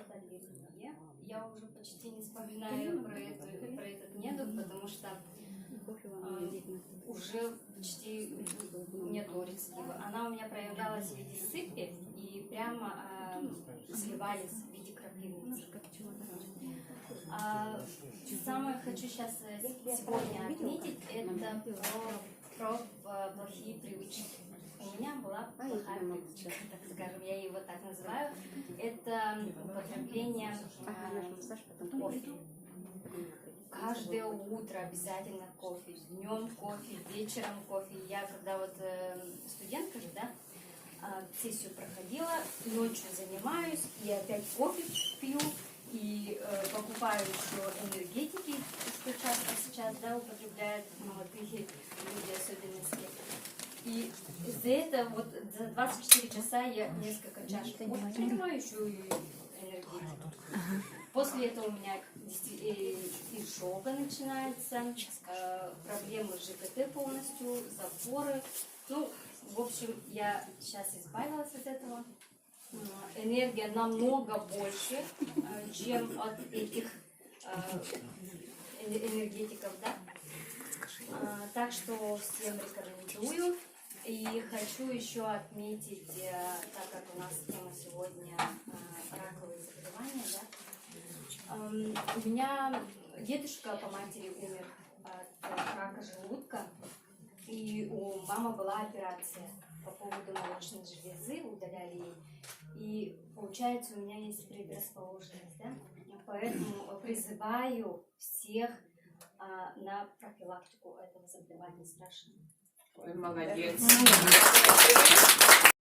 от аллергии. Я уже почти не вспоминаю про этот недуг, потому что уже почти нету рецидива. Она у меня проявлялась в виде сыпи и прямо сливались в виде крапивницы. Самое хочу сейчас сегодня отметить, это про плохие привычки. У меня была плохая привычка, так скажем, я его так называю. Это употребление кофе. Каждое утро обязательно кофе, днем кофе, вечером кофе. Я когда вот студентка же, да, сессию проходила, ночью занимаюсь, и опять кофе пью, и покупаю еще энергетики, что часто сейчас, да, употребляют молодые люди особенности. И за это вот за 24 часа я несколько чашек кофе принимаю, еще и энергетику. После этого у меня изжога начинается, проблемы с ЖКТ полностью, запоры. Ну, в общем, я сейчас избавилась от этого. Энергия намного больше, чем от этих энергетиков, да. Так что всем рекомендую. И хочу еще отметить, так как у нас тема сегодня раковые заболевания, да, у меня дедушка по матери умер от рака желудка, и у мамы была операция по поводу молочной железы, удаляли ей. И получается, у меня есть предрасположенность, да? Поэтому призываю всех на профилактику этого заболевания страшного. Ой, молодец.